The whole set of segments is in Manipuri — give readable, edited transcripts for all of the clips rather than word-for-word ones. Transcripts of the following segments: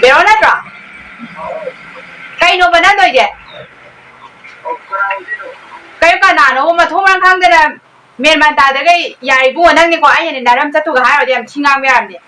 बेरो नत्रो कईनो बनदोइजे कई कनानो मथोंरां खांदना मेरमान तादगै यारिबु नंनिको आयने नारम चतुगा हारोदे याम छिंगाम यामने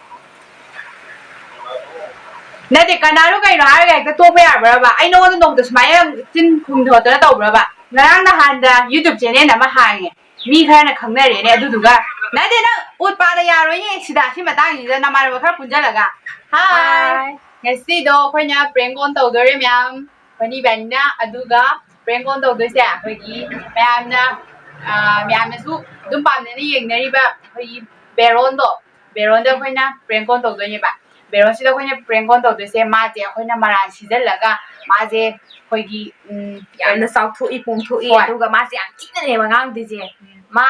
नदे कनानो कईनो हारगा हेक्ता तोपा याब्राबा आई नोंगोंदा नोंगदा सुमाय चिन खुंधोदना तौब्राबा ngarang na handa YouTube channel ama hange mi khana khangnare ne aduduga nade na utpa da yaro ye sida si matang ni da namar ba khar punjalaga hi ngasi do khoina prank on tawdore myam pani banna aduga prank on tawdoi se khoi myam na myam su dum pam ne yengnari ba khoi beron da khoina prank on tawdoi ne ba beron si da khoina prank on tawdoi se ma je khoina maran sijalaga ma je khoi यार साउथ इपुम थु ए दुगा मासे याम थिने ने मंगांग दिजे मा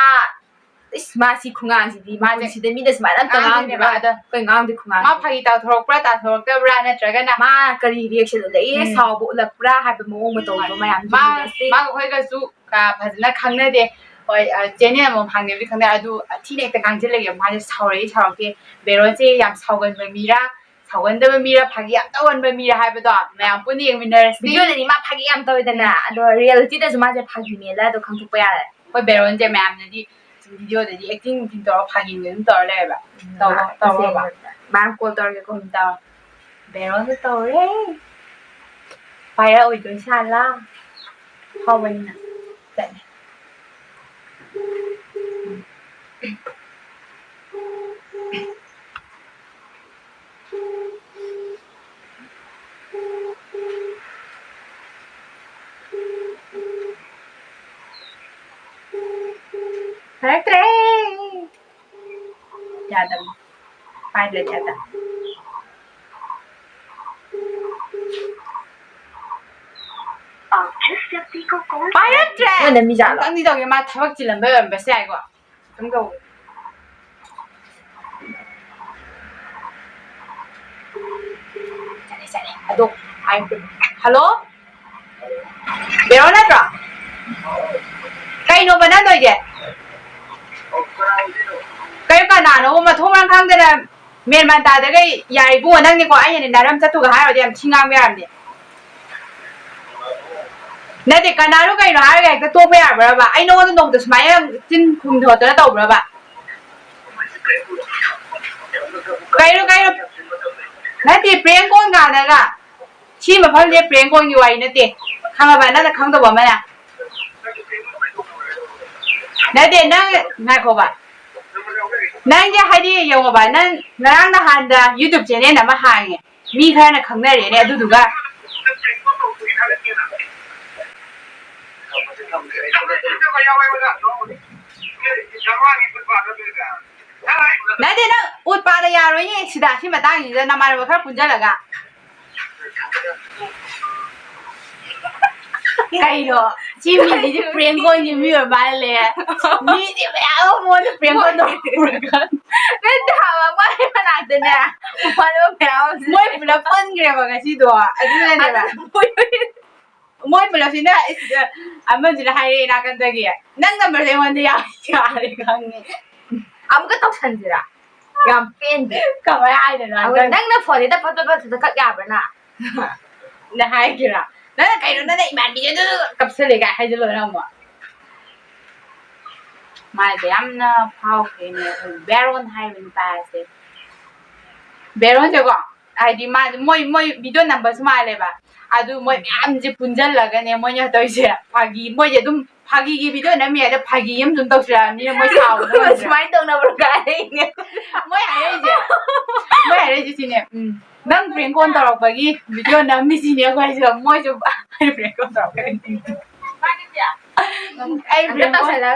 इस मासी खुंगांग सिदि मा सिदि मिदस मा नं तंगांग ने बा कोइ गांग दि खुंगांग मा फागी ता थोरकप्रा ता थोरकब्रा नत्रगना मा करी रिएक्शन ले सावबो लकप्रा हाबे मोंग म तोंग मयाम मा खोइ गसु का भजना खंगने दे होय चेने म फांगने बि खंगने अदु थिने एकता गांगजे लगे मा सावरे सावके बेरोचे याम सावगन मीरा सावगनदब मीरा फागी याम तवन मीरा हाबदो मयाम पुनि यंगमिनरस वीडियो ने मा फागी याम तवेदना अदो रियलिटी दस मा जे फागी मेला दो खंगथुप यारे होय बेरोन जे मयाम नदि वीडियो ददि एक्टिंग थिं तोर फागी ने तोर लेबा तोबा बान कॉल तोर के कोम ता बेरोन तोरे पायरा ओइदो साला हावनिना चने Hare Jadam Pilot Jadam Pilot Train Mana mi jala Tang di dog ma thawak chilam ba ba sai ko tum go Chale ado ai Hello Beron atra Kaino banandoije कई कनानो मथोंरां खांदना मेरमान तादगै यारिबु नंनिको आयने नारम चतुगा हारोदे याम छिंगाम यामने नदे कनानो कईनो हारगा हेक्ता तोपा याब्राबा आई नोंगोंदा नोंगदा सुमाय चिन खुंधोदना तौब्राबा कईनो नदे prank on गानागा छि मफमदे prank on gi wai नते खंगाबा नदा खंगदबा मना नदे नंग नाखोबा नंगे हाइदि यौबा नंग ngarang na handa YouTube channel ama hange mi khana khangnare ne aduduga nade na utpa da yaro ye sida si matang ni da namar ba khar punjalaga kairo chimi di prank on ni mi ba le mi di ba mo ni prank on do ne dawa ma mana dena palo pao moi pula pon gre ba ga si do adu ne ba moi pula sina amma jira hai na kan da gi nang number de wan de ya re kang ni amuka tok sanjira yam pen de ka ba ai de na nang na phone da phat phat kak ya bana na hai kira na kai no na dai man bi de kap se le ga hai de lo na mo mai de am na phao ke ne baron hai bin pa se baron je ko ai di ma moi video number smai le ba adu moi am je punjal laga ne moi nya toi se phagi moi je dum phagi gi video na me da phagi yam dum tok sra ni moi sao no smai tong na bro ga ne moi ai je si ne nang prank on tarok bagi video na mi si ne ko ai moi jo prank on tarok ka ni ai prank on sala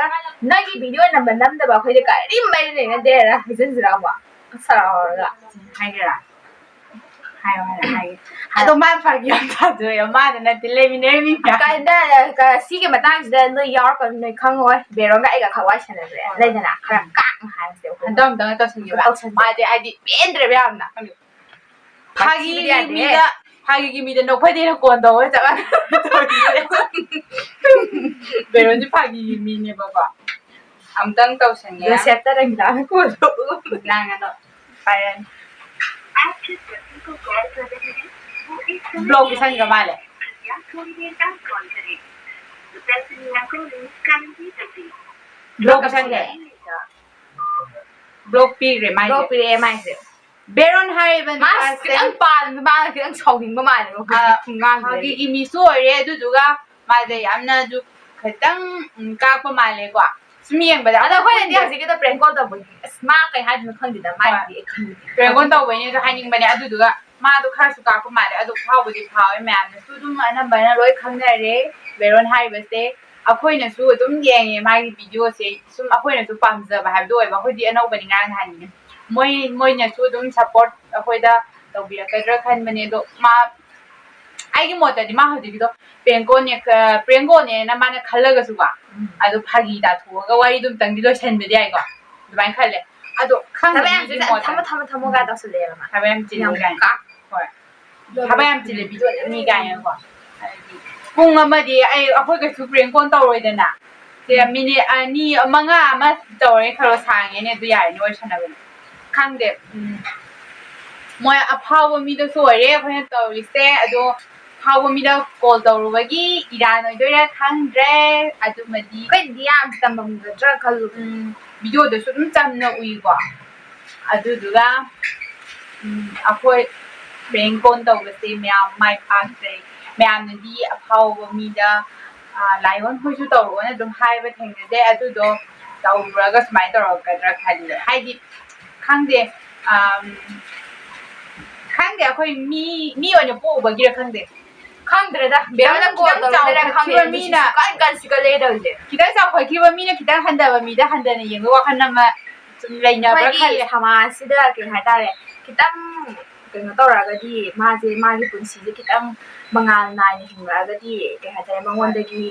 nagi video number nam da ba khoi de ka rim mai ne na de ra hisen jira wa sa ra hai ra hai ado ma phagi yam ta do ya ma na tile mi ne mi ka da ka si ke matang da no yar ko no khang oi be ro ga ai ga khawai chana le le na khara kang hai se dong dong to sin ba ma de ai di ben dre ba am na phagi mi da no phai de ko do wa cha be ro ji phagi mi ne ba ba am tang to sin ya set ta rang da ko lang ano pa yan blog पिसनग्रा माले ब्लॉग पिसनग्रे ब्लॉग पीग्रे माइजे ब्लॉग पिरे माइसे बेरोन हाइबन मा खितंग पान मा खितंग साउनिंग माले खुंगांग हागी इमिसो ओरे अदुदुगा माजे यामना जु खितंग कापा माले को स्मियंग बदा अदा खोय दी हजिके द प्रेंक कॉल तब मा कई हाइदन खंदिदा माइदी प्रेंक कॉल तौबैने जो हाइनिंग बने अदुदुगा मादो खरसु कापा माले अदु फावबुदि फावे मैम सु दुम अनबना लोय खंगनरे बेरोन हाइबसे अखोइनसु अदुम येंगे मागी वीडियो से सुम अखोइनसु पामजबा हाबदो ओइबा खोदि अनौबनि ngang हानि मोइनसु अदुम सपोर्ट अखोइदा तौबिरकद्रा खनबने दो मा आइगी मोतदि मा हजिकिदो प्रेंगोने ना माने खल्लगसु बा अदु फागी दा थोगा वारी दुम तंगदि लोइसनबदि आइको दुबाइन खल्ले अदु खंगदि थम गा दसले मा थाबैम चिले गाय होय थाबैम चिले वीडियो नि गाय को पुंग अमदि ai अखोइ गसु प्रेंगोन तौरोइदना से मिनिट अनि मंगा अमा तौरे खरो सांगेने दु याय नोय सनबने खंगदे मोय अफाव मिदो सोरे अखोइ तौरिसे अदो फाव मिदा कॉल तौरुबगी इरान ओइदोरा खंगद्रे अदुमदि कई दियाम तंबम गद्रा खल्लु वीडियो दसु दुम चमना उइको अदुदुगा अखोइ प्रेंगोन तौबसे म्याम माइ पासे म्याम नदि अफाव मिदा लाइवन होइसु तौरोना दुम हाइबा थेंगदे अदुदो तौरगा स्माइ तौरगद्रा खल्ले हाइदि खंगदे खंगदे अखोइ मी ओइना पोबगिरा खंगदे खंगद्रेदा बेरना कॉल तौरदरा खंगदे मीना कन सिकले दौजे खिता चाखोइखिबा मीना खिता हंदबा मीदा हंदना येंगो वाखनमा सुम लेइनाब्रा खल्ले समासिदा के हातारे खितंग कनो तौरगदि माजे मागी पुंसिजे खितंग मंगाल नाइने हिंगरागदि के हातारे मंगोंदगी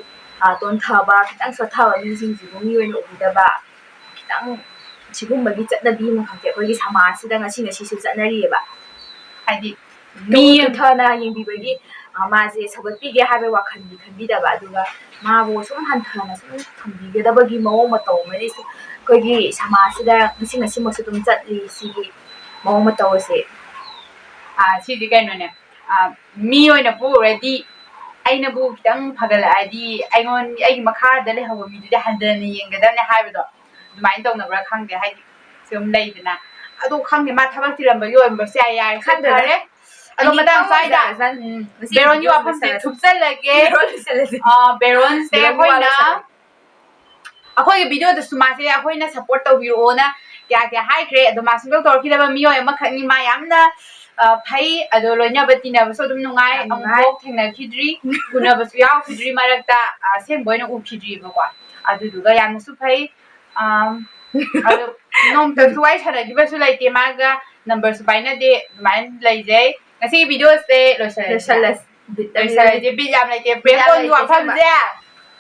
तोन थबा खितंग सोथबा मिसिंजिबु मी ओइना उबिदबा खितंग सिगुंबगी चतनबी मखंते अखोइगी समासिदा ngasi ngasi चतनरिबा हाइदि मी थना येंबिबगी माजे सगतपिगे हाबे वाखनदि खनबिदबा अदुगा माबो सुम हंथना सुम थंबिगदबगी मओ मतौ मरि कोइगी समासिदा ngasi ngasi मसु तुम चतली सिगी मओ मतौसे सिदि कैनोने मी ओइना पुरदि आइना बु खितंग फगलादि आइगोन आइगी मखादा लेहबो मिदि हंदना येंगदने हाबदो दुमाइन तौनब्रा खंगदे हाइदि सुम लेइदना अदो खंगदे मा थबक तिरंबगी ओइबसे आइ याय खंगदरे अदो मतंग साइदा बेरोन यु अफम से थुपसल लगे बेरोन से होइना अखोइ वीडियो द सुमासे अखोइना सपोर्ट तौबिरोना क्या क्या हाइख्रे अदो मासिंगल तौरखिदबा मियोय अमखनि मा यामना फै अदो लोइनाबा तिनाबसो दुम नुंगाय अमबोक थेंनाखिद्रि गुनाबसु यावखिद्रि मरक्ता सेंबोइना उखिद्रिबको अदुदुगा यामसु फै अदो नोमतसु वाइ सरागिबसु लाइते मागा नंबर सु पाइनादे दुमाइन लाइजै ngasi video se loisalas loisalas bit yam laite break on wa pham je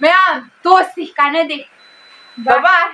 ma'am to si kanadi bye bye